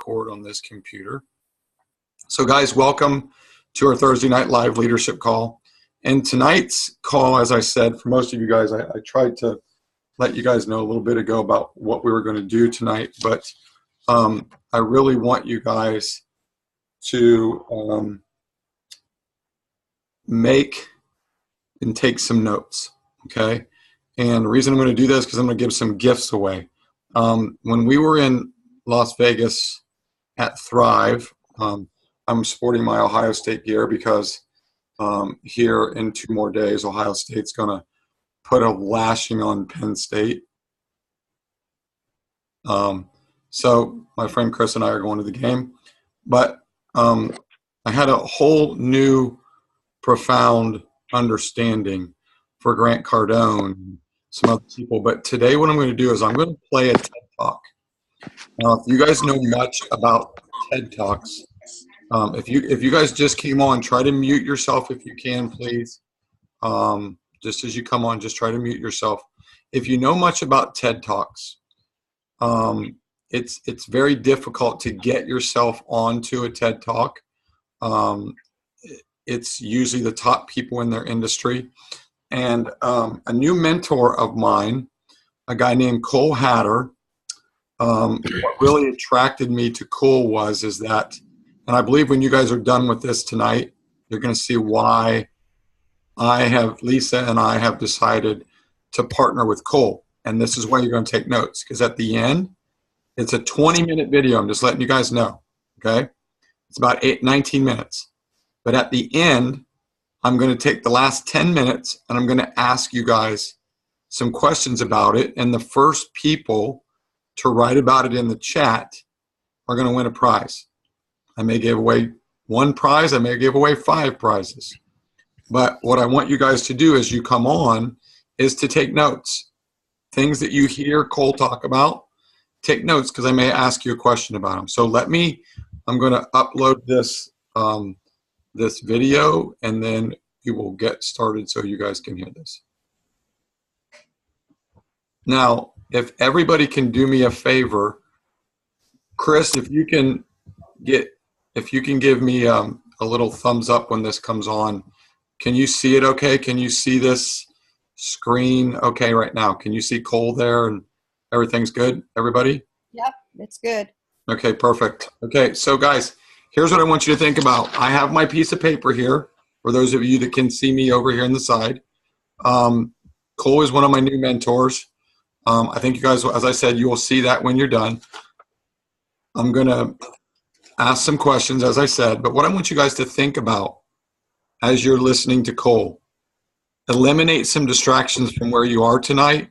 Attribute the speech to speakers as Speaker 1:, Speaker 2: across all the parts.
Speaker 1: record on this computer. So guys, welcome to our Thursday night live leadership call. And tonight's call, as I said, for most of you guys, I tried to let you guys know a little bit ago about what we were going to do tonight, but I really want you guys to make and take some notes, okay? And the reason I'm going to do this is because I'm going to give some gifts away. When we were in Las Vegas at Thrive, I'm sporting my Ohio State gear because here in 2 more days, Ohio State's going to put a lashing on Penn State. So my friend Chris and I are going to the game. But I had a whole new profound understanding for Grant Cardone and some other people. But today what I'm going to do is I'm going to play a TED Talk. Now, if you guys know much about TED Talks, if you guys just came on, try to mute yourself if you can, please. Just as you come on, just try to mute yourself. If you know much about TED Talks, it's very difficult to get yourself onto a TED Talk. It's usually the top people in their industry. And a new mentor of mine, a guy named Cole Hatter, what really attracted me to Cole is that, and I believe when you guys are done with this tonight, you're going to see why Lisa and I have decided to partner with Cole. And this is why you're going to take notes, because at the end, it's a 20-minute video. I'm just letting you guys know, okay? It's about 19 minutes. But at the end, I'm going to take the last 10 minutes and I'm going to ask you guys some questions about it. And the first people to write about it in the chat are going to win a prize. I may give away 1 prize. I may give away 5 prizes. But what I want you guys to do as you come on is to take notes. Things that you hear Cole talk about, take notes because I may ask you a question about them. So I'm going to upload this this video and then we will get started so you guys can hear this. Now, if everybody can do me a favor, Chris, if you can give me a little thumbs up when this comes on. Can you see it okay? Can you see this screen okay right now? Can you see Cole there and everything's good, everybody?
Speaker 2: Yep, it's good.
Speaker 1: Okay, perfect. Okay, so guys, here's what I want you to think about. I have my piece of paper here for those of you that can see me over here on the side. Cole is one of my new mentors. I think you guys, as I said, you will see that when you're done. I'm going to ask some questions, as I said, but what I want you guys to think about as you're listening to Cole, eliminate some distractions from where you are tonight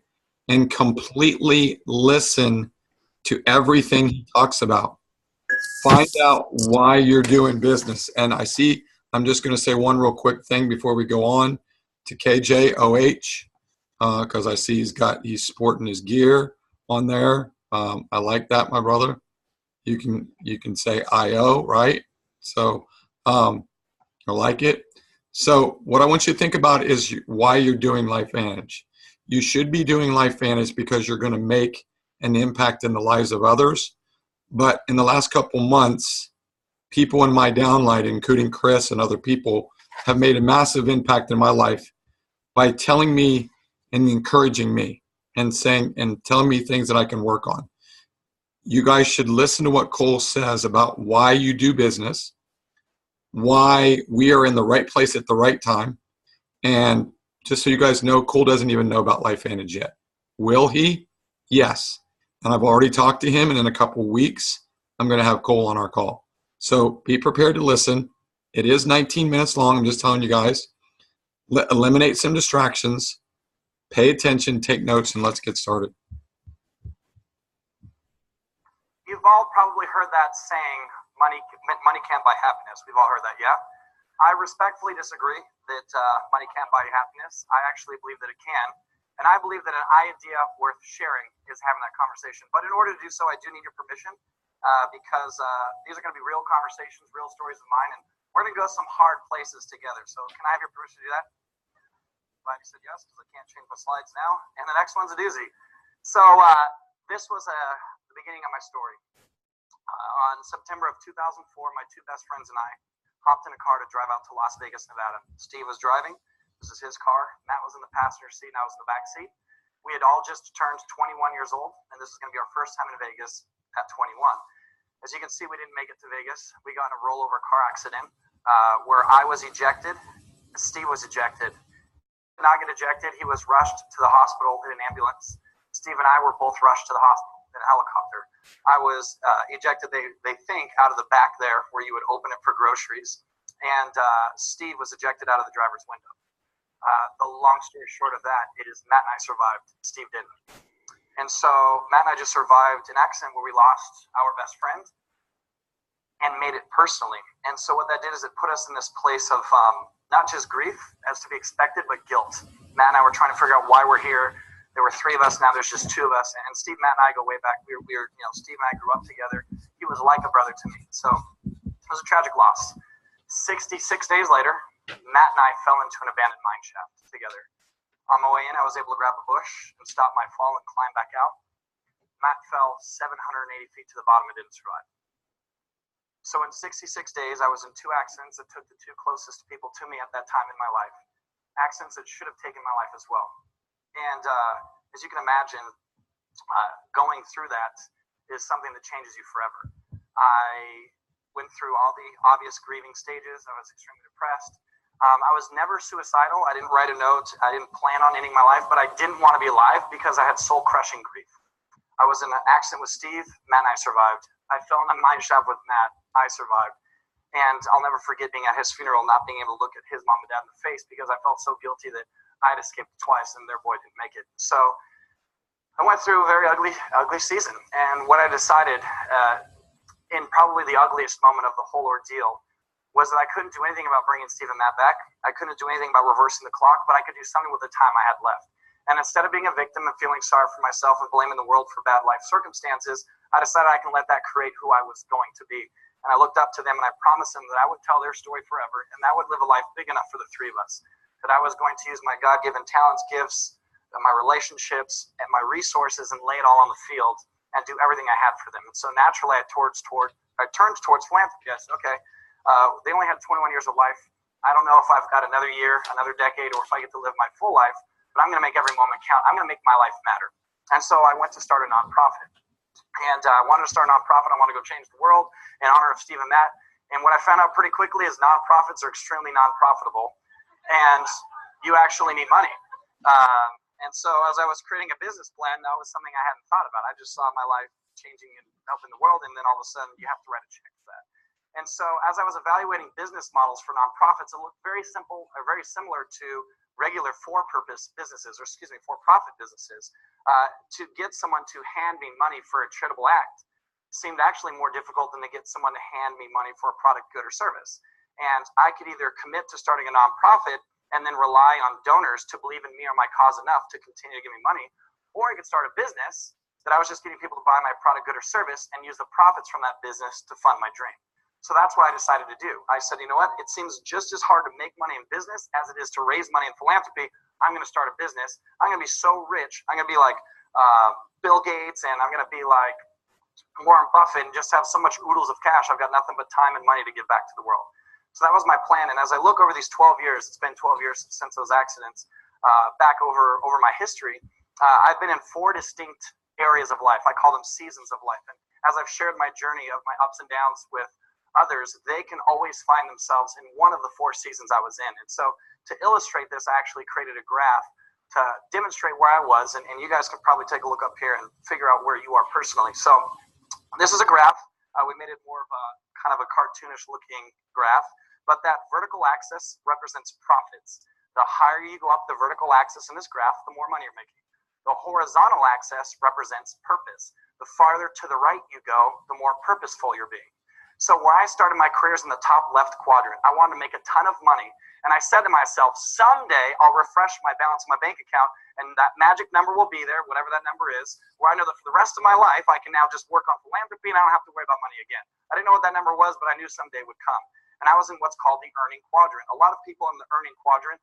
Speaker 1: and completely listen to everything he talks about. Find out why you're doing business. And I'm just going to say one real quick thing before we go on to KJOH, because I see he's sporting his gear on there. I like that, my brother. You can say IO, right? So I like it. So what I want you to think about is why you're doing LifeVantage. You should be doing LifeVantage because you're going to make an impact in the lives of others. But in the last couple months, people in my downline, including Chris and other people, have made a massive impact in my life by telling me and encouraging me and saying and telling me things that I can work on. You guys should listen to what Cole says about why you do business, why we are in the right place at the right time. And just so you guys know, Cole doesn't even know about LifeVantage yet. Will he? Yes. And I've already talked to him, and in a couple weeks, I'm going to have Cole on our call. So be prepared to listen. It is 19 minutes long. I'm just telling you guys. Eliminate some distractions. Pay attention, take notes, and let's get started.
Speaker 3: You've all probably heard that saying, money can't buy happiness. We've all heard that, yeah? I respectfully disagree that money can't buy happiness. I actually believe that it can. And I believe that an idea worth sharing is having that conversation. But in order to do so, I do need your permission because these are going to be real conversations, real stories of mine, and we're going to go some hard places together. So can I have your permission to do that? Glad you said yes, because I can't change my slides now. And the next one's a doozy. So this was the beginning of my story. On September of 2004, my two best friends and I hopped in a car to drive out to Las Vegas, Nevada. Steve was driving. This is his car. Matt was in the passenger seat, and I was in the back seat. We had all just turned 21 years old, and this is going to be our first time in Vegas at 21. As you can see, we didn't make it to Vegas. We got in a rollover car accident where I was ejected. Steve was ejected. Did not get ejected. He was rushed to the hospital in an ambulance. Steve and I were both rushed to the hospital in a helicopter. I was ejected, they think, out of the back there where you would open it for groceries. And Steve was ejected out of the driver's window. The long story short of that is Matt and I survived. Steve didn't. And so Matt and I just survived an accident where we lost our best friend and made it personally. And so what that did is it put us in this place of not just grief, as to be expected, but guilt. Matt and I were trying to figure out why we're here. There were three of us, now there's just two of us. And Steve, Matt, and I go way back. We were Steve and I grew up together. He was like a brother to me. So it was a tragic loss. 66 days later, Matt and I fell into an abandoned mine shaft together. On my way in, I was able to grab a bush and stop my fall and climb back out. Matt fell 780 feet to the bottom and didn't survive. So in 66 days, I was in two accidents that took the two closest people to me at that time in my life. Accidents that should have taken my life as well. And as you can imagine, going through that is something that changes you forever. I went through all the obvious grieving stages. I was extremely depressed. I was never suicidal. I didn't write a note. I didn't plan on ending my life, but I didn't want to be alive because I had soul-crushing grief. I was in an accident with Steve. Matt and I survived. I fell in a mine shaft with Matt. I survived. And I'll never forget being at his funeral, not being able to look at his mom and dad in the face because I felt so guilty that I had escaped twice and their boy didn't make it. So I went through a very ugly season. And what I decided in probably the ugliest moment of the whole ordeal was that I couldn't do anything about bringing Steve and Matt back. I couldn't do anything about reversing the clock, but I could do something with the time I had left. And instead of being a victim and feeling sorry for myself and blaming the world for bad life circumstances, I decided I can let that create who I was going to be. And I looked up to them and I promised them that I would tell their story forever and that would live a life big enough for the three of us. That I was going to use my God-given talents, gifts, my relationships, and my resources and lay it all on the field and do everything I had for them. And so naturally I turned towards philanthropy. I said, okay, they only had 21 years of life. I don't know if I've got another year, another decade, or if I get to live my full life, but I'm going to make every moment count. I'm going to make my life matter. And so I went to start a nonprofit. And I wanted to start a nonprofit. I wanted to go change the world in honor of Steve and Matt. And what I found out pretty quickly is nonprofits are extremely non-profitable. And you actually need money. And so as I was creating a business plan, that was something I hadn't thought about. I just saw my life changing and helping the world. And then all of a sudden, you have to write a check for that. And so as I was evaluating business models for nonprofits, it looked very simple or very similar to regular for-profit businesses. To get someone to hand me money for a charitable act seemed actually more difficult than to get someone to hand me money for a product, good, or service. And I could either commit to starting a nonprofit and then rely on donors to believe in me or my cause enough to continue to give me money, or I could start a business that I was just getting people to buy my product, good, or service and use the profits from that business to fund my dream. So that's what I decided to do. I said, you know what? It seems just as hard to make money in business as it is to raise money in philanthropy. I'm going to start a business. I'm going to be so rich. I'm going to be like Bill Gates, and I'm going to be like Warren Buffett and just have so much oodles of cash. I've got nothing but time and money to give back to the world. So that was my plan. And as I look over these 12 years, it's been 12 years since those accidents, back over my history, I've been in 4 distinct areas of life. I call them seasons of life. And as I've shared my journey of my ups and downs with others, they can always find themselves in one of the 4 seasons I was in. And so to illustrate this, I actually created a graph to demonstrate where I was. And you guys can probably take a look up here and figure out where you are personally. So this is a graph. We made it more of a kind of a cartoonish looking graph, but that vertical axis represents profits. The higher you go up the vertical axis in this graph, the more money you're making. The horizontal axis represents purpose. The farther to the right you go, the more purposeful you're being. So where I started my career is in the top left quadrant. I wanted to make a ton of money. And I said to myself, someday I'll refresh my balance in my bank account and that magic number will be there, whatever that number is, where I know that for the rest of my life, I can now just work on philanthropy and I don't have to worry about money again. I didn't know what that number was, but I knew someday would come. And I was in what's called the earning quadrant. A lot of people in the earning quadrant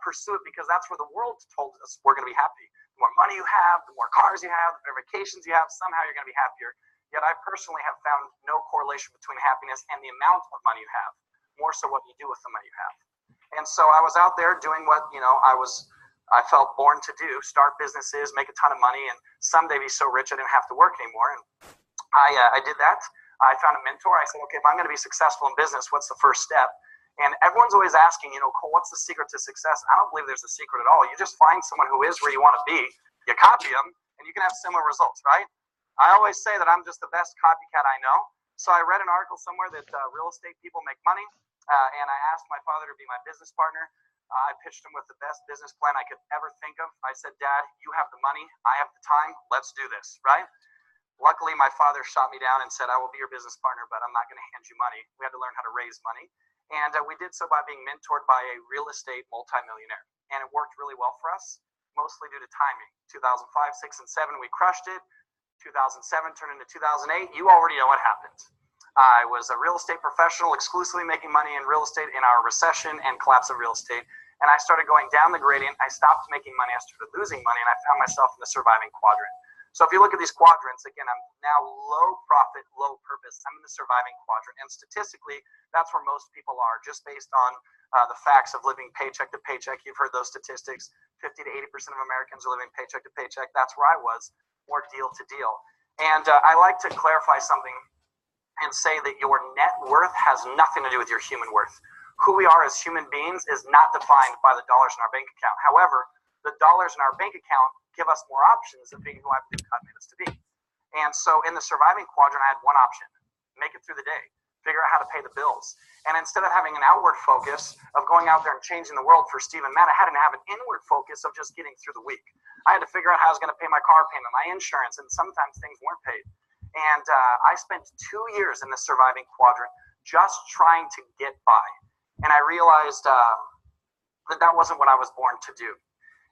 Speaker 3: pursue it because that's where the world told us we're going to be happy. The more money you have, the more cars you have, the better vacations you have, somehow you're going to be happier. Yet I personally have found no correlation between happiness and the amount of money you have, more so what you do with the money you have. And so I was out there doing what, I felt born to do, start businesses, make a ton of money, and someday be so rich I didn't have to work anymore. And I did that. I found a mentor. I said, okay, if I'm going to be successful in business, what's the first step? And everyone's always asking, Cole, what's the secret to success? I don't believe there's a secret at all. You just find someone who is where you want to be, you copy them, and you can have similar results, right? I always say that I'm just the best copycat I know. So I read an article somewhere that real estate people make money, and I asked my father to be my business partner. I pitched him with the best business plan I could ever think of. I said, Dad, you have the money, I have the time, let's do this, right? Luckily, my father shot me down and said, I will be your business partner, but I'm not going to hand you money. We had to learn how to raise money. And we did so by being mentored by a real estate multimillionaire. And it worked really well for us, mostly due to timing. 2005, 6, and 7, we crushed it. 2007 turned into 2008. You already know what happened. I was a real estate professional, exclusively making money in real estate in our recession and collapse of real estate. And I started going down the gradient. I stopped making money. I started losing money, and I found myself in the surviving quadrant. So if you look at these quadrants, again, I'm now low profit, low purpose. I'm in the surviving quadrant. And statistically, that's where most people are, just based on the facts of living paycheck to paycheck. You've heard those statistics. 50 to 80% of Americans are living paycheck to paycheck. That's where I was, more deal to deal. And I like to clarify something and say that your net worth has nothing to do with your human worth. Who we are as human beings is not defined by the dollars in our bank account. However, the dollars in our bank account give us more options of being who I believe God made us to be. And so in the surviving quadrant, I had one option: make it through the day, figure out how to pay the bills. And instead of having an outward focus of going out there and changing the world for Steve and Matt, I had to have an inward focus of just getting through the week. I had to figure out how I was going to pay my car payment, my insurance, and sometimes things weren't paid. And I spent 2 years in the surviving quadrant just trying to get by. And I realized that wasn't what I was born to do.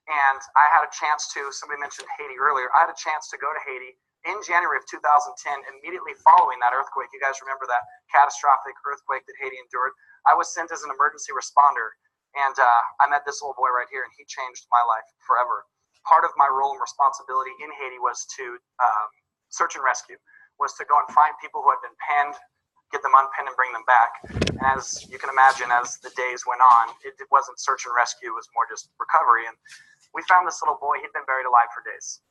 Speaker 3: And I had a chance to, somebody mentioned Haiti earlier, I had a chance to go to Haiti in January of 2010, immediately following that earthquake. You guys remember that catastrophic earthquake that Haiti endured? I was sent as an emergency responder, and I met this little boy right here, and he changed my life forever. Part of my role and responsibility in Haiti was to search and rescue, was to go and find people who had been penned, get them unpinned, and bring them back. And as you can imagine, as the days went on, it wasn't search and rescue, it was more just recovery. And we found this little boy. He'd been buried alive for days.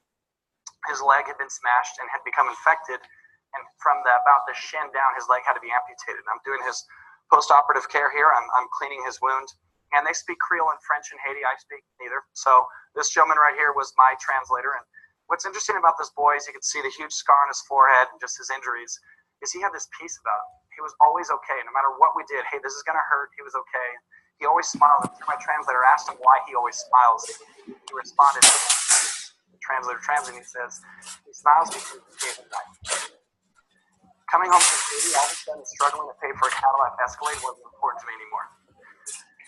Speaker 3: His leg had been smashed and had become infected, and from about the shin down, his leg had to be amputated. I'm doing his post-operative care here. I'm cleaning his wound. And they speak Creole and French in Haiti. I speak neither. So this gentleman right here was my translator. And what's interesting about this boy is you can see the huge scar on his forehead and just his injuries, is he had this peace about him. He was always okay. No matter what we did, hey, this is going to hurt, he was okay. He always smiled. And my translator asked him why he always smiles. He responded, the translator translating, he says, he smiles because he gave him life. Coming home from Haiti, all of a sudden struggling to pay for a Cadillac Escalade wasn't important to me anymore.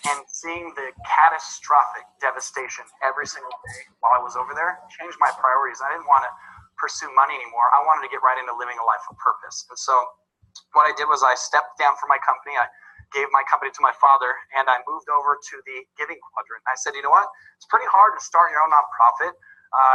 Speaker 3: And seeing the catastrophic devastation every single day while I was over there changed my priorities. I didn't want to pursue money anymore. I wanted to get right into living a life of purpose. And so what I did was I stepped down from my company. I gave my company to my father, and I moved over to the Giving Quadrant. I said, you know what? It's pretty hard to start your own nonprofit.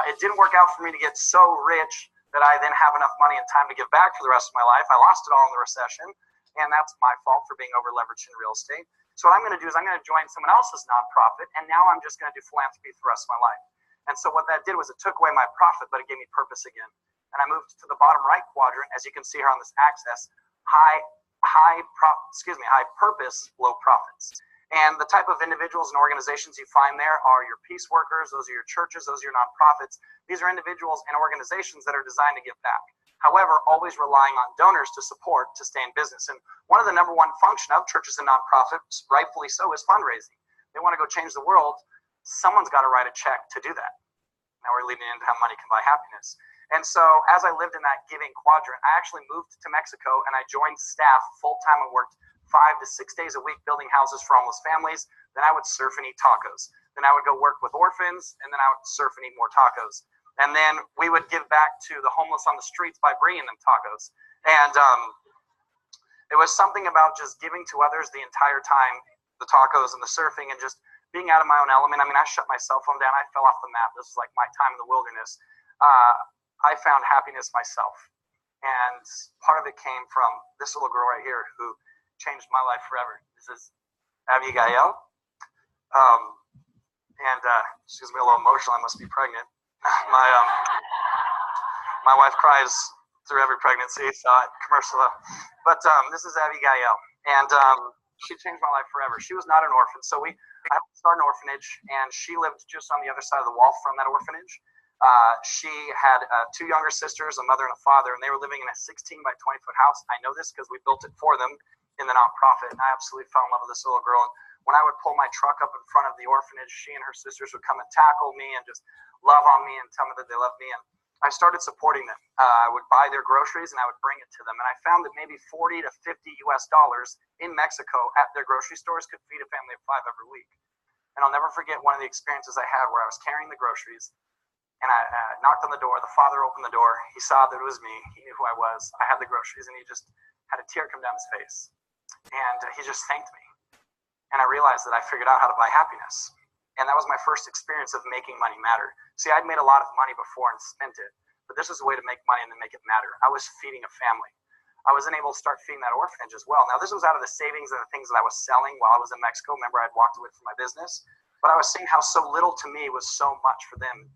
Speaker 3: It didn't work out for me to get so rich that I then have enough money and time to give back for the rest of my life. I lost it all in the recession, and that's my fault for being over leveraged in real estate. So what I'm going to do is I'm going to join someone else's nonprofit, and now I'm just going to do philanthropy for the rest of my life. And so what that did was it took away my profit, but it gave me purpose again. And I moved to the bottom right quadrant, as you can see here on this axis, high purpose, low profits. And the type of individuals and organizations you find there are your peace workers, those are your churches, those are your nonprofits. These are individuals and organizations that are designed to give back. However, always relying on donors to support to stay in business. And one of the number one function of churches and nonprofits, rightfully so, is fundraising. They want to go change the world. Someone's got to write a check to do that. Now we're leading into how money can buy happiness. And so as I lived in that Giving Quadrant, I actually moved to Mexico and I joined staff full-time and worked 5 to 6 days a week building houses for homeless families. Then I would surf and eat tacos. Then I would go work with orphans, and then I would surf and eat more tacos. And then we would give back to the homeless on the streets by bringing them tacos. And it was something about just giving to others the entire time, the tacos and the surfing, and just being out of my own element. I mean, I shut my cell phone down. I fell off the map. This was like my time in the wilderness. I found happiness myself. And part of it came from this little girl right here who changed my life forever. This is Abigail. She's me a little emotional. I must be pregnant. My wife cries through every pregnancy, so commercial. But this is Abigail, and she changed my life forever. She was not an orphan, so I started an orphanage, and she lived just on the other side of the wall from that orphanage. She had 2 younger sisters, a mother and a father, and they were living in a 16 by 20 foot house. I know this because we built it for them in the nonprofit, and I absolutely fell in love with this little girl. And when I would pull my truck up in front of the orphanage, she and her sisters would come and tackle me and just love on me and tell me that they love me. And I started supporting them. I would buy their groceries and I would bring it to them. And I found that maybe 40 to 50 US dollars in Mexico at their grocery stores could feed a family of 5 every week. And I'll never forget one of the experiences I had where I was carrying the groceries and I knocked on the door. The father opened the door. He saw that it was me. He knew who I was. I had the groceries and he just had a tear come down his face. And he just thanked me. And I realized that I figured out how to buy happiness. And that was my first experience of making money matter. See, I'd made a lot of money before and spent it, but this was a way to make money and then make it matter. I was feeding a family. I was then able to start feeding that orphanage as well. Now, this was out of the savings and the things that I was selling while I was in Mexico. Remember, I'd walked away from my business, but I was seeing how so little to me was so much for them.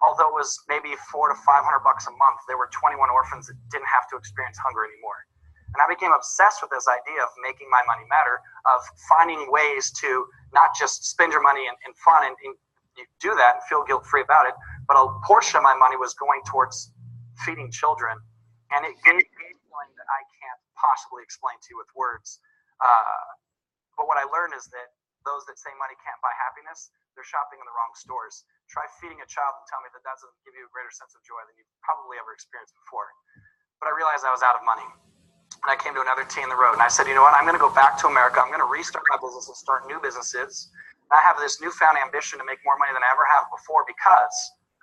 Speaker 3: Although it was maybe $400 to $500 a month, there were 21 orphans that didn't have to experience hunger anymore. And I became obsessed with this idea of making my money matter, of finding ways to not just spend your money in fun and you do that and feel guilt-free about it, but a portion of my money was going towards feeding children. And it gave me a feeling that I can't possibly explain to you with words. But what I learned is that those that say money can't buy happiness, they're shopping in the wrong stores. Try feeding a child and tell me that doesn't give you a greater sense of joy than you've probably ever experienced before. But I realized I was out of money. And I came to another T in the road. And I said, you know what? I'm going to go back to America. I'm going to restart my business and start new businesses. And I have this newfound ambition to make more money than I ever have before because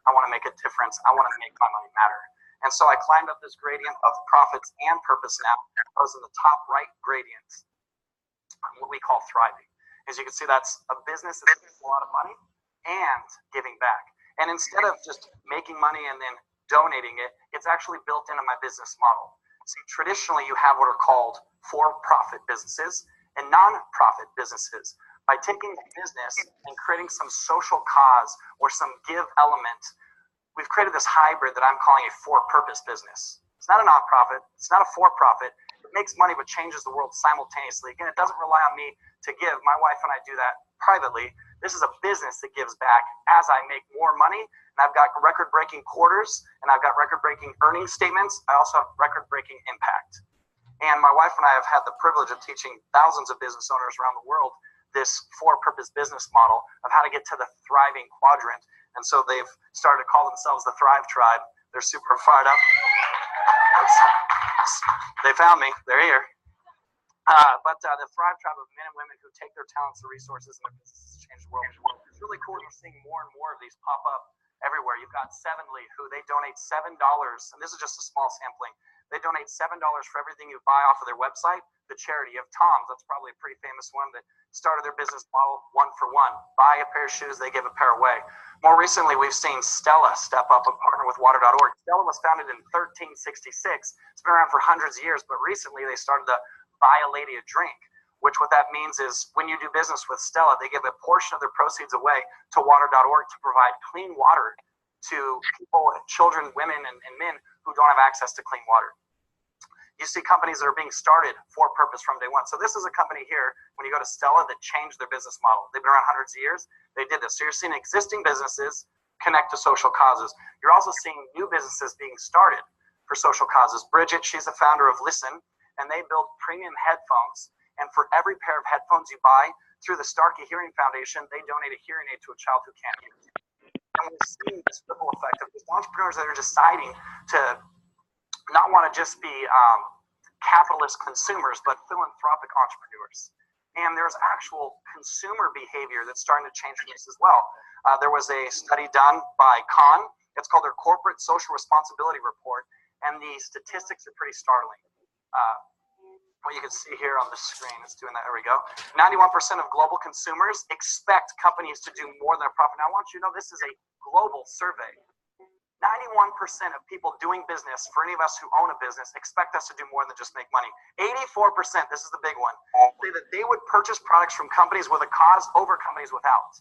Speaker 3: I want to make a difference. I want to make my money matter. And so I climbed up this gradient of profits and purpose now. I was in the top right gradient, what we call thriving. As you can see, that's a business that makes a lot of money and giving back. And instead of just making money and then donating it, it's actually built into my business model. See, traditionally, you have what are called for-profit businesses and non-profit businesses. By taking a business and creating some social cause or some give element, we've created this hybrid that I'm calling a for-purpose business. It's not a non-profit. It's not a for-profit. It makes money but changes the world simultaneously. Again, it doesn't rely on me to give. My wife and I do that privately. This is a business that gives back as I make more money. And I've got record-breaking quarters, and I've got record-breaking earnings statements. I also have record-breaking impact. And my wife and I have had the privilege of teaching thousands of business owners around the world this for-purpose business model of how to get to the thriving quadrant. And so they've started to call themselves the Thrive Tribe. They're super fired up. They found me. They're here. But the Thrive Tribe of men and women who take their talents and resources and their businesses to change the world. It's really cool. You're seeing more and more of these pop up everywhere. You've got Sevenly, who they donate $7, and this is just a small sampling. They donate $7 for everything you buy off of their website. The charity of Tom's, that's probably a pretty famous one that started their business model 1 for 1. Buy a pair of shoes, they give a pair away. More recently, we've seen Stella step up and partner with water.org. Stella was founded in 1366. It's been around for hundreds of years, but recently they started the Buy a Lady a Drink, which what that means is when you do business with Stella, they give a portion of their proceeds away to water.org to provide clean water to people, children, women, and men who don't have access to clean water. You see companies that are being started for purpose from day one. So this is a company here, when you go to Stella, that changed their business model. They've been around hundreds of years. They did this. So you're seeing existing businesses connect to social causes. You're also seeing new businesses being started for social causes. Bridget, she's the founder of Listen, and they build premium headphones. And for every pair of headphones you buy, through the Starkey Hearing Foundation, they donate a hearing aid to a child who can't hear. And we're seeing this ripple effect of just entrepreneurs that are deciding to not want to just be capitalist consumers, but philanthropic entrepreneurs. And there's actual consumer behavior that's starting to change from this as well. There was a study done by cant. It's called their Corporate Social Responsibility Report, and the statistics are pretty startling. What you can see here on the screen, it's doing that, there we go. 91% of global consumers expect companies to do more than a profit. Now, I want you to know this is a global survey. 91% of people doing business, for any of us who own a business, expect us to do more than just make money. 84%, this is the big one, say that they would purchase products from companies with a cause over companies without.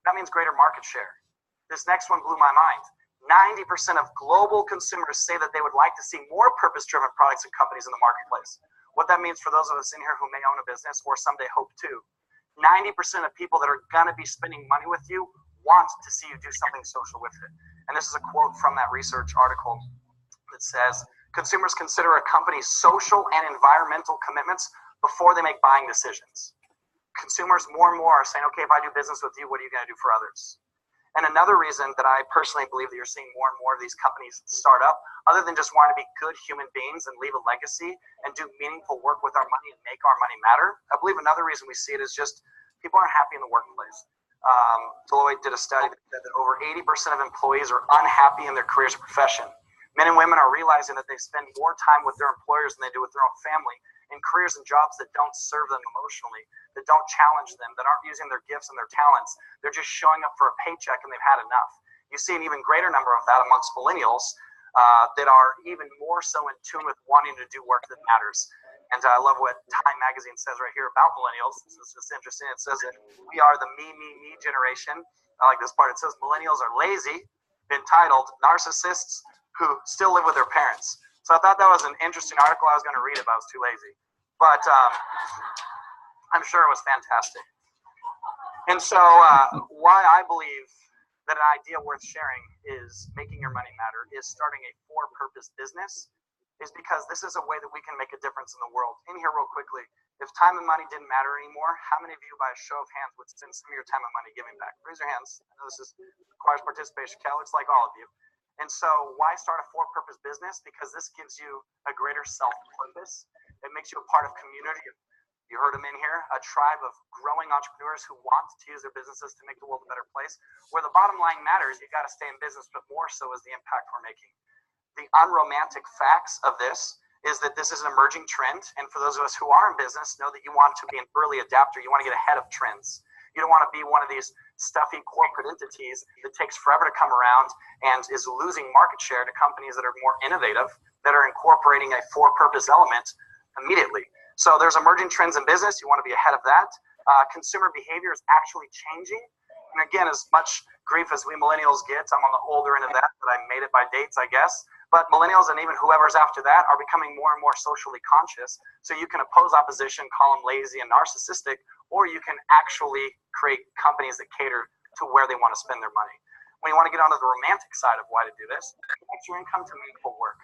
Speaker 3: That means greater market share. This next one blew my mind. 90% of global consumers say that they would like to see more purpose-driven products and companies in the marketplace. What that means for those of us in here who may own a business or someday hope to, 90% of people that are going to be spending money with you want to see you do something social with it. And this is a quote from that research article that says, consumers consider a company's social and environmental commitments before they make buying decisions. Consumers more and more are saying, okay, if I do business with you, what are you going to do for others? And another reason that I personally believe that you're seeing more and more of these companies start up, other than just wanting to be good human beings and leave a legacy and do meaningful work with our money and make our money matter, I believe another reason we see it is just people aren't happy in the workplace. Deloitte did a study that said that over 80% of employees are unhappy in their careers or profession. Men and women are realizing that they spend more time with their employers than they do with their own family in careers and jobs that don't serve them emotionally, that don't challenge them, that aren't using their gifts and their talents. They're just showing up for a paycheck and they've had enough. You see an even greater number of that amongst millennials that are even more so in tune with wanting to do work that matters. And I love what Time Magazine says right here about millennials. This is interesting. It says that we are the me generation. I like this part. It says millennials are lazy, entitled, narcissists who still live with their parents. So I thought that was an interesting article I was going to read if I was too lazy. But I'm sure it was fantastic. And so why I believe that an idea worth sharing is making your money matter is starting a for-purpose business, is because this is a way that we can make a difference in the world. In here real quickly, if time and money didn't matter anymore, how many of you by a show of hands would spend some of your time and money giving back? Raise your hands. I know this requires participation. Cal, looks like all of you. And so why start a for-purpose business? Because this gives you a greater self-purpose. It makes you a part of community. You heard them in here, a tribe of growing entrepreneurs who want to use their businesses to make the world a better place. Where the bottom line matters, you got to stay in business, but more so is the impact we're making. The unromantic facts of this is that this is an emerging trend. And for those of us who are in business, know that you want to be an early adapter. You want to get ahead of trends. You don't want to be one of these stuffy corporate entities that takes forever to come around and is losing market share to companies that are more innovative, that are incorporating a for-purpose element immediately. So there's emerging trends in business. You want to be ahead of that. Consumer behavior is actually changing. And again, as much grief as we millennials get, I'm on the older end of that, but I made it by dates, I guess. But millennials and even whoever's after that are becoming more and more socially conscious. So you can oppose opposition, call them lazy and narcissistic, or you can actually create companies that cater to where they want to spend their money. When you want to get onto the romantic side of why to do this, it's your income to meaningful work.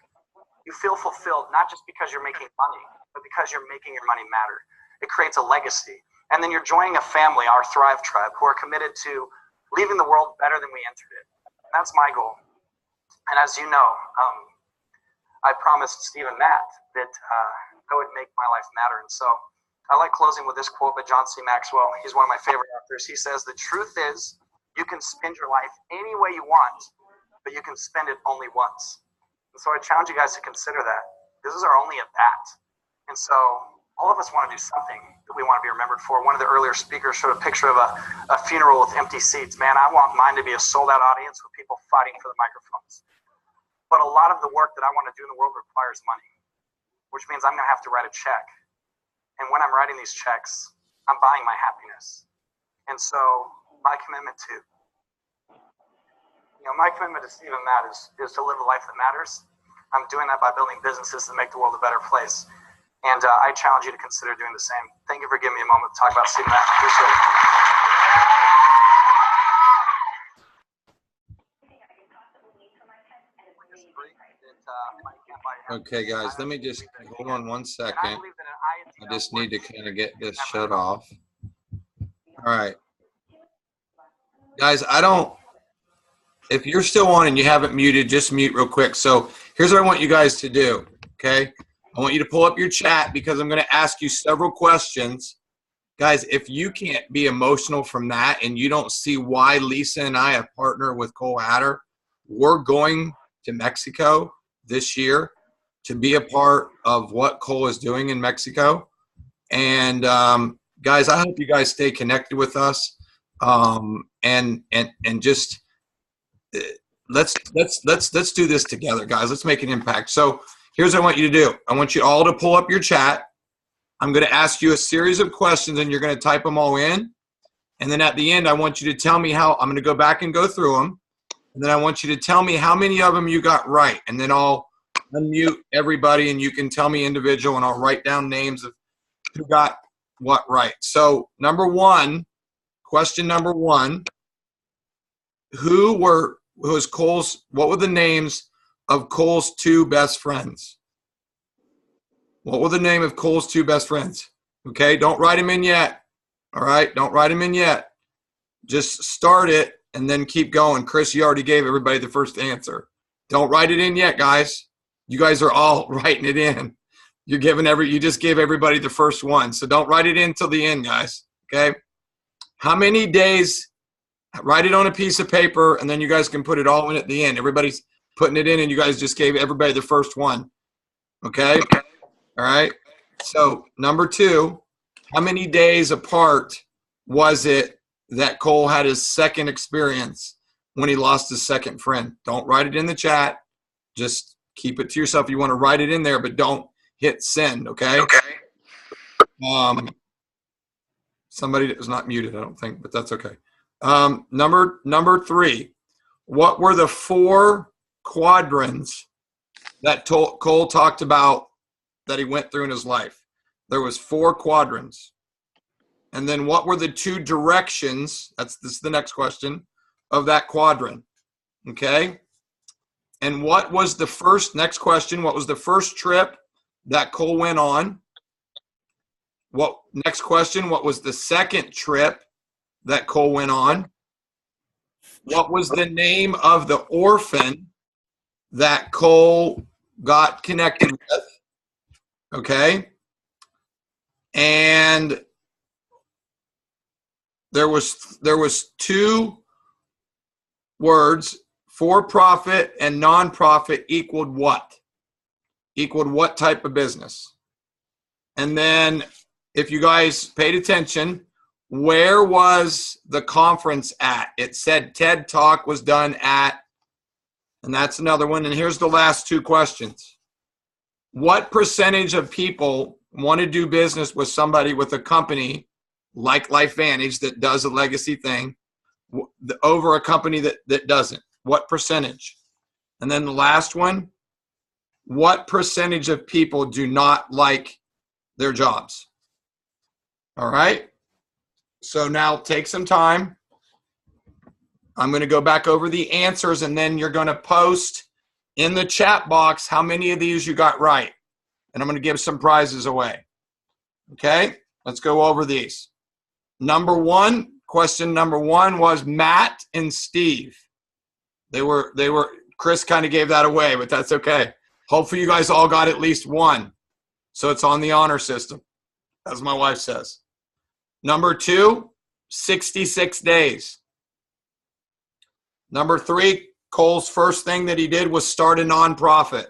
Speaker 3: You feel fulfilled, not just because you're making money, but because you're making your money matter. It creates a legacy. And then you're joining a family, our Thrive Tribe, who are committed to leaving the world better than we entered it. And that's my goal. And as you know, I promised Steve and Matt that I would make my life matter. And so I like closing with this quote by John C. Maxwell. He's one of my favorite authors. He says, the truth is you can spend your life any way you want, but you can spend it only once. And so I challenge you guys to consider that. This is our only at bat. And so all of us want to do something that we want to be remembered for. One of the earlier speakers showed a picture of a funeral with empty seats. Man, I want mine to be a sold-out audience with people fighting for the microphones. But a lot of the work that I want to do in the world requires money, which means I'm going to have to write a check. And when I'm writing these checks, I'm buying my happiness. And so my commitment to, my commitment to Steve and Matt is to live a life that matters. I'm doing that by building businesses that make the world a better place. And I challenge you to consider doing the same. Thank you for giving me a moment to talk about Steve and Matt. Appreciate it.
Speaker 1: Okay, guys, let me just hold on 1 second. I just need to kind of get this shut off. All right. Guys, if you're still on and you haven't muted, just mute real quick. So here's what I want you guys to do, okay? I want you to pull up your chat because I'm going to ask you several questions. Guys, if you can't be emotional from that and you don't see why Lisa and I have partnered with Cole Hatter, we're going to Mexico this year to be a part of what Cole is doing in Mexico. And guys, I hope you guys stay connected with us. And just let's do this together, guys. Let's make an impact. So here's what I want you to do. I want you all to pull up your chat. I'm going to ask you a series of questions, and you're going to type them all in. And then at the end, I want you to tell me how. I'm going to go back and go through them. And then I want you to tell me how many of them you got right. And then I'll unmute everybody, and you can tell me individual, and I'll write down names of who got what right. So question number one, what were the names of Cole's two best friends? What were the name of Cole's two best friends? Okay, don't write them in yet. All right, don't write them in yet. Just start it and then keep going. Chris, you already gave everybody the first answer. Don't write it in yet, guys. You guys are all writing it in. You just gave everybody the first one. So don't write it in till the end, guys. Okay? How many days? Write it on a piece of paper, and then you guys can put it all in at the end. Everybody's putting it in, and you guys just gave everybody the first one. Okay? All right? So number two, how many days apart was it that Cole had his second experience when he lost his second friend? Don't write it in the chat. Just keep it to yourself. You want to write it in there, but don't hit send, okay? Okay. Somebody that was not muted, I don't think, but that's okay. Number three, what were the 4 quadrants that Cole talked about that he went through in his life? There was 4 quadrants. And then what were the 2 directions, this is the next question, of that quadrant? Okay? And what was the next question, what was the first trip that Cole went on? Next question, what was the second trip that Cole went on? What was the name of the orphan that Cole got connected with? Okay? And there was 2 words, for-profit and non-profit equaled what? Equaled what type of business? And then if you guys paid attention, where was the conference at? It said TED Talk was done at, and that's another one. And here's the last 2 questions. What percentage of people want to do business with somebody with a company like LifeVantage that does a legacy thing over a company that doesn't? What percentage? And then the last one, what percentage of people do not like their jobs? All right. So now take some time. I'm going to go back over the answers, and then you're going to post in the chat box how many of these you got right. And I'm going to give some prizes away. Okay, let's go over these. Question number one was Matt and Steve. Chris kind of gave that away, but that's okay. Hopefully you guys all got at least one. So it's on the honor system, as my wife says. Number 2, 66 days. Number 3, Cole's first thing that he did was start a nonprofit.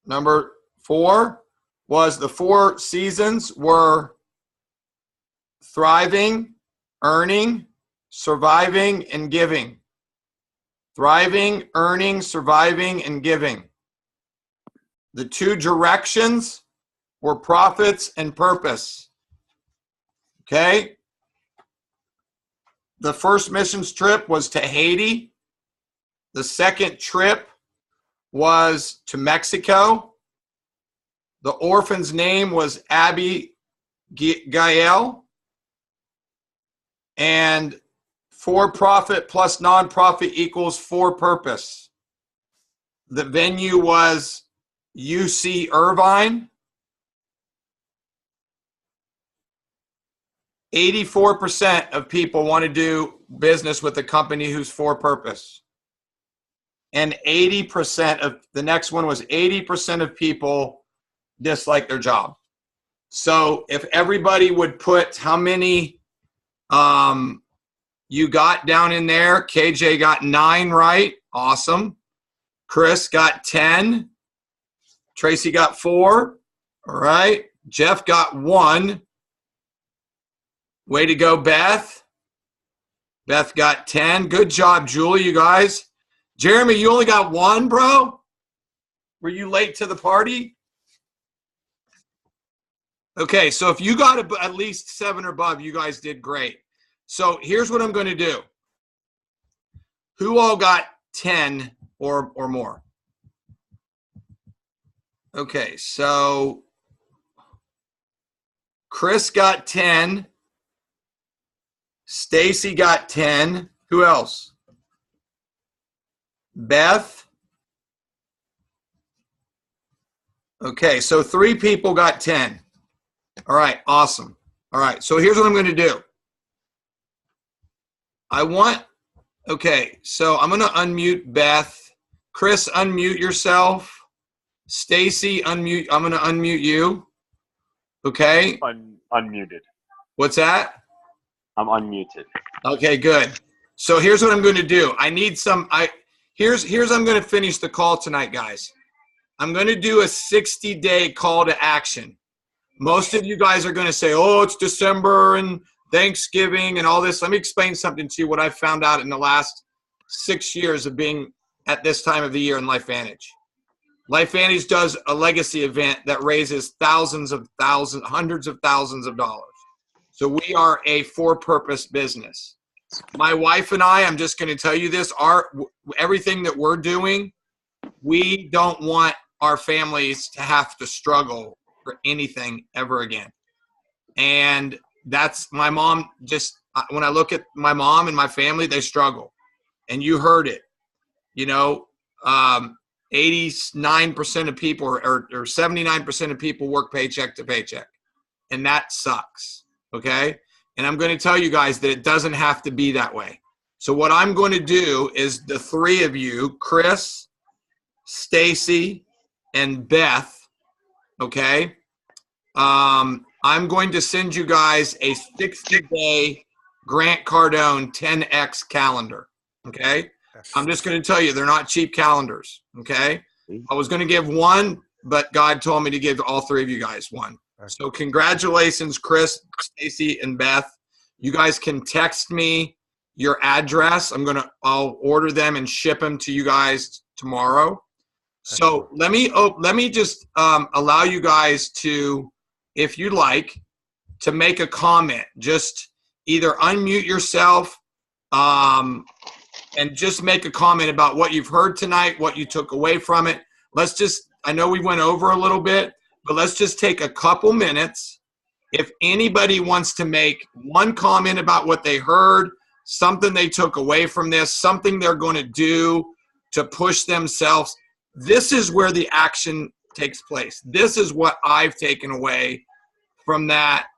Speaker 1: Number 4 was the 4 seasons were thriving, earning, surviving, and giving. Thriving, earning, surviving, and giving. The 2 directions were profits and purpose. Okay? The first missions trip was to Haiti. The second trip was to Mexico. The orphan's name was Abby Gael. And for-profit plus nonprofit equals for purpose. The venue was UC Irvine. 84% of people want to do business with a company who's for purpose. And 80% of the next one was 80% of people dislike their job. So if everybody would put how many you got down in there, KJ got 9 right. Awesome. Chris got 10. Tracy got 4. All right. Jeff got 1. Way to go, Beth. Beth got 10. Good job, Julie, you guys. Jeremy, you only got 1, bro? Were you late to the party? Okay, so if you got at least 7 or above, you guys did great. So here's what I'm going to do. Who all got 10 or more? Okay, so Chris got 10. Stacy got 10. Who else? Beth. Okay, so 3 people got 10. All right, awesome. All right, so here's what I'm going to do. Okay, so I'm going to unmute Beth. Chris, unmute yourself. Stacy, unmute. I'm going to unmute you. Okay.
Speaker 2: Unmuted.
Speaker 1: What's that?
Speaker 2: I'm unmuted.
Speaker 1: Okay, good. So here's what I'm going to do. I need some. Here's I'm going to finish the call tonight, guys. I'm going to do a 60-day call to action. Most of you guys are going to say, "Oh, it's December and Thanksgiving and all this." Let me explain something to you. What I found out in the last 6 years of being at this time of the year in LifeVantage. LifeVantage does a legacy event that raises hundreds of thousands of dollars. So we are a for-purpose business. My wife and I'm just going to tell you this, everything that we're doing, we don't want our families to have to struggle for anything ever again. And that's my mom. When I look at my mom and my family, they struggle. And you heard it, 89% of people or 79% of people work paycheck to paycheck. And that sucks. Okay. And I'm going to tell you guys that it doesn't have to be that way. So what I'm going to do is the 3 of you, Chris, Stacy, and Beth. Okay. I'm going to send you guys a 60-day Grant Cardone 10X calendar. Okay. I'm just going to tell you, they're not cheap calendars. Okay. I was going to give 1, but God told me to give all 3 of you guys 1. So congratulations, Chris, Stacy, and Beth. You guys can text me your address. I'll order them and ship them to you guys tomorrow. So let me just allow you guys to, if you'd like, to make a comment. Just either unmute yourself and just make a comment about what you've heard tonight, what you took away from it. I know we went over a little bit, but let's just take a couple minutes. If anybody wants to make one comment about what they heard, something they took away from this, something they're going to do to push themselves, this is where the action takes place. This is what I've taken away from that,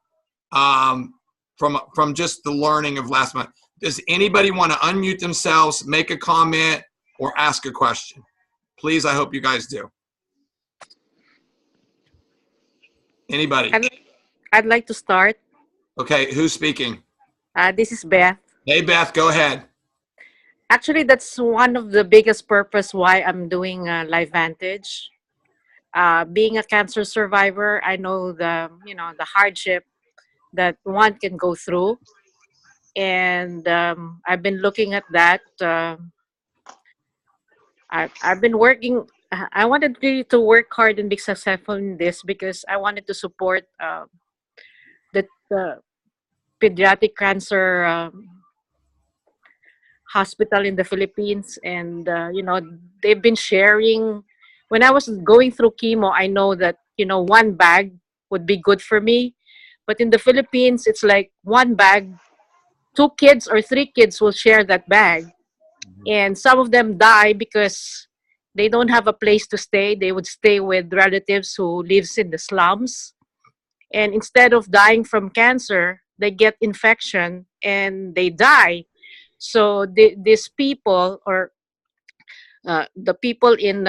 Speaker 1: from just the learning of last month. Does anybody want to unmute themselves, make a comment, or ask a question? Please, I hope you guys do. Anybody?
Speaker 4: I'd like to start.
Speaker 1: Okay, who's speaking?
Speaker 4: This is Beth.
Speaker 1: Hey, Beth, go ahead.
Speaker 4: Actually, that's one of the biggest purpose why I'm doing LifeVantage. Being a cancer survivor, I know the hardship that one can go through, and I've been looking at that. I've been working. I wanted really to work hard and be successful in this because I wanted to support the pediatric cancer hospital in the Philippines, and they've been sharing. When I was going through chemo, I know that 1 bag would be good for me, but in the Philippines, it's like 1 bag, 2 kids or 3 kids will share that bag, and some of them die because they don't have a place to stay. They would stay with relatives who lives in the slums, and instead of dying from cancer, they get infection and they die. So these people, or the people in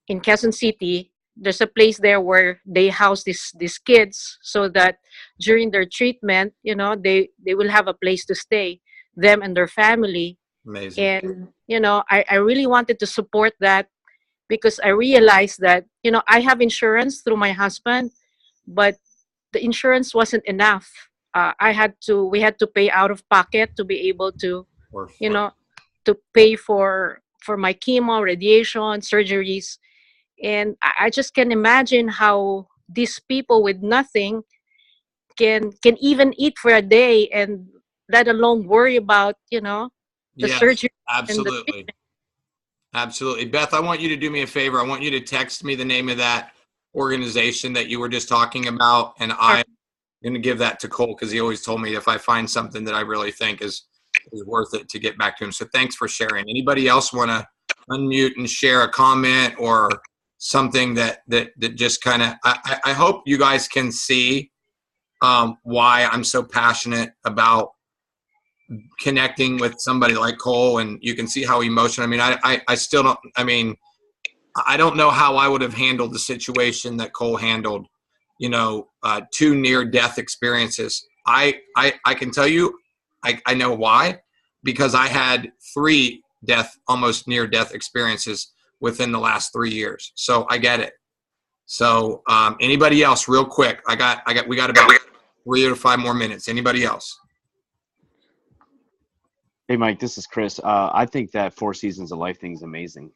Speaker 4: Quezon City, there's a place there where they house these kids so that during their treatment, they will have a place to stay, them and their family.
Speaker 1: Amazing.
Speaker 4: And I really wanted to support that because I realized that I have insurance through my husband, but the insurance wasn't enough. we had to pay out of pocket to be able to,
Speaker 1: Of course.
Speaker 4: you know, to pay for my chemo, radiation, surgeries. And I just can imagine how these people with nothing can even eat for a day, and let alone worry about, the
Speaker 1: Yes,
Speaker 4: surgery and the
Speaker 1: absolutely.
Speaker 4: treatment.
Speaker 1: Absolutely. Beth, I want you to do me a favor. I want you to text me the name of that organization that you were just talking about, and I'm going to give that to Cole because he always told me if I find something that I really think is worth it to get back to him. So thanks for sharing. Anybody else want to unmute and share a comment or something that just kind of, I hope you guys can see why I'm so passionate about connecting with somebody like Cole, and you can see how emotional. I mean, I still don't. I mean, I don't know how I would have handled the situation that Cole handled. Two near-death experiences. I can tell you, I know why, because I had 3 almost near-death experiences within the last 3 years. So I get it. So anybody else, real quick? We got about 3 or 5 more minutes. Anybody else?
Speaker 2: Hey, Mike, this is Chris. I think that 4 Seasons of Life thing is amazing.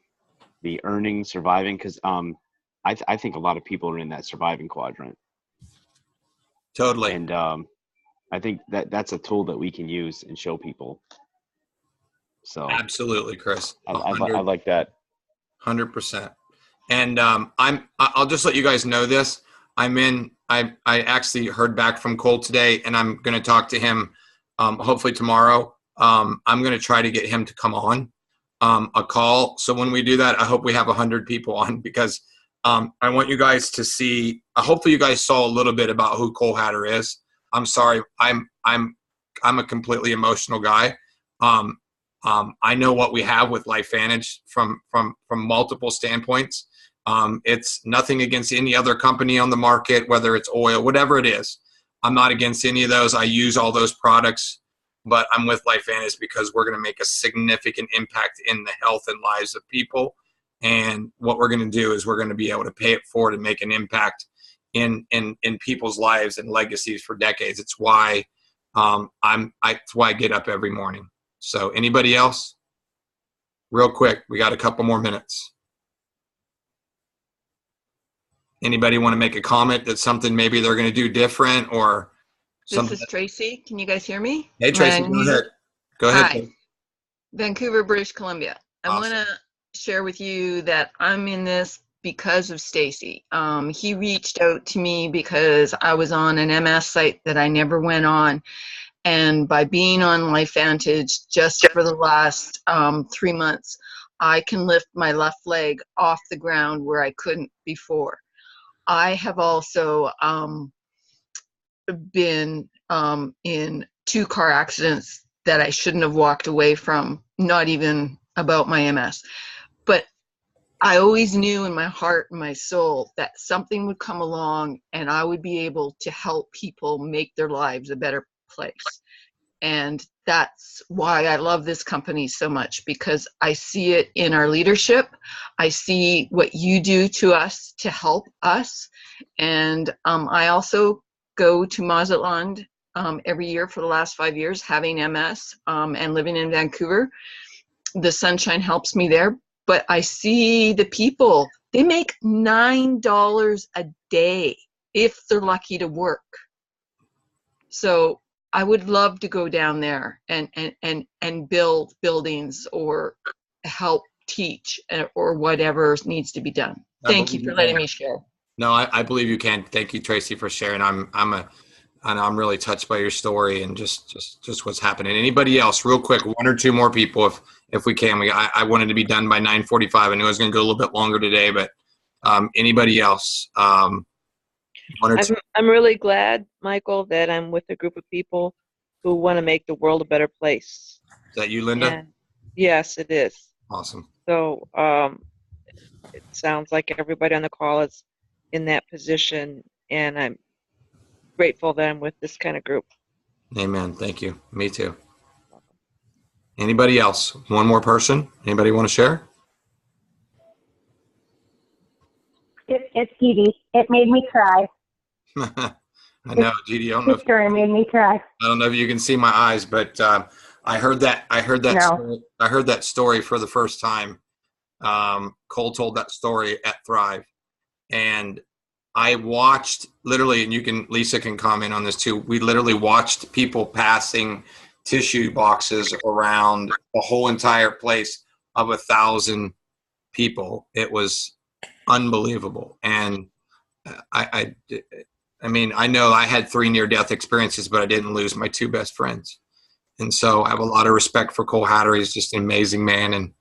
Speaker 2: The earning, surviving, because I think a lot of people are in that surviving quadrant.
Speaker 1: Totally.
Speaker 2: And I think that's a tool that we can use and show people. So
Speaker 1: Absolutely, Chris.
Speaker 2: I like that.
Speaker 1: 100%. And I'll just let you guys know this. I actually heard back from Cole today, and I'm going to talk to him hopefully tomorrow. I'm going to try to get him to come on a call. So when we do that, I hope we have 100 people on, because I want you guys to see. Hopefully, you guys saw a little bit about who Cole Hatter is. I'm sorry, I'm a completely emotional guy. I know what we have with LifeVantage from multiple standpoints. It's nothing against any other company on the market, whether it's oil, whatever it is. I'm not against any of those. I use all those products, but I'm with LifeVantage because we're going to make a significant impact in the health and lives of people. And what we're going to do is we're going to be able to pay it forward and make an impact in people's lives and legacies for decades. It's why it's why I get up every morning. So anybody else? Real quick, we got a couple more minutes. Anybody want to make a comment that something maybe they're going to do different or something?
Speaker 5: This is Tracy. Can you guys hear me?
Speaker 1: Hey, Tracy, go ahead. Go ahead.
Speaker 5: Hi. Vancouver, British Columbia. I want to share with you that I'm in this because of Stacy. He reached out to me because I was on an MS site that I never went on. And by being on LifeVantage just for the last 3 months, I can lift my left leg off the ground where I couldn't before. I have also been in 2 car accidents that I shouldn't have walked away from, not even about my MS. But I always knew in my heart and my soul that something would come along and I would be able to help people make their lives a better place. And that's why I love this company so much, because I see it in our leadership. I see what you do to us to help us. And I also go to Mazatlan every year for the last 5 years, having MS and living in Vancouver. The sunshine helps me there, but I see the people. They make $9 a day if they're lucky to work. So I would love to go down there and build buildings or help teach or whatever needs to be done. Thank you for letting me share.
Speaker 1: No, I believe you can. Thank you, Tracy, for sharing. I'm really touched by your story and just what's happening. Anybody else, real quick, 1 or 2 more people, if we can. I wanted to be done by 9:45. I knew I was going to go a little bit longer today, but anybody else? 1 or 2.
Speaker 6: I'm really glad, Michael, that I'm with a group of people who want to make the world a better place.
Speaker 1: Is that you, Linda?
Speaker 6: And yes, it is.
Speaker 1: Awesome.
Speaker 6: So it sounds like everybody on the call is in that position, and I'm grateful that I'm with this kind of group.
Speaker 1: Amen. Thank you. Me too. Anybody else? 1 more person? Anybody want to share?
Speaker 7: It's Edie. It made me cry.
Speaker 1: I know, Judy.
Speaker 7: Story made me cry.
Speaker 1: I don't know if you can see my eyes, but I heard that.
Speaker 7: No.
Speaker 1: I heard that story for the first time. Cole told that story at Thrive, and I watched literally, and Lisa can comment on this too. We literally watched people passing tissue boxes around the whole entire place of 1,000 people. It was unbelievable, and I mean, I know I had 3 near-death experiences, but I didn't lose my 2 best friends. And so I have a lot of respect for Cole Hatter. He's just an amazing man, and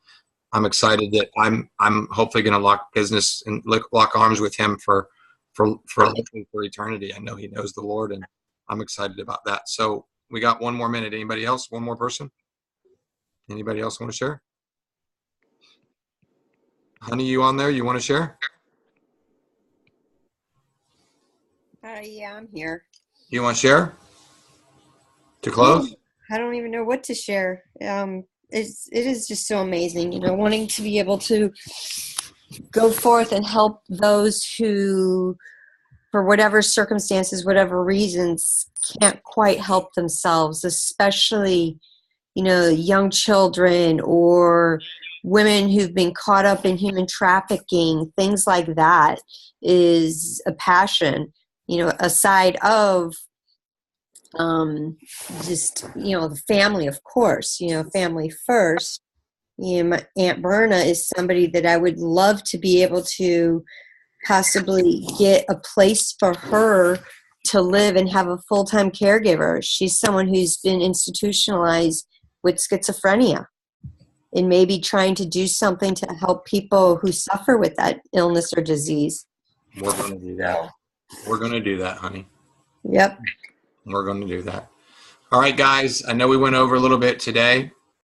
Speaker 1: I'm excited that I'm hopefully going to lock business and lock arms with him for eternity. I know he knows the Lord, and I'm excited about that. So we got 1 more minute. Anybody else? 1 more person? Anybody else want to share? Honey, you on there? You want to share?
Speaker 8: Yeah, I'm here.
Speaker 1: You want to share? To close?
Speaker 8: I don't even know what to share. It is just so amazing, wanting to be able to go forth and help those who, for whatever circumstances, whatever reasons, can't quite help themselves, especially, young children or women who've been caught up in human trafficking, things like that is a passion, aside of just, the family, of course, family first. My Aunt Berna is somebody that I would love to be able to possibly get a place for her to live and have a full-time caregiver. She's someone who's been institutionalized with schizophrenia and maybe trying to do something to help people who suffer with that illness or disease.
Speaker 1: We're going to do that. We're going to do that, honey.
Speaker 8: Yep.
Speaker 1: We're going to do that. All right, guys. I know we went over a little bit today.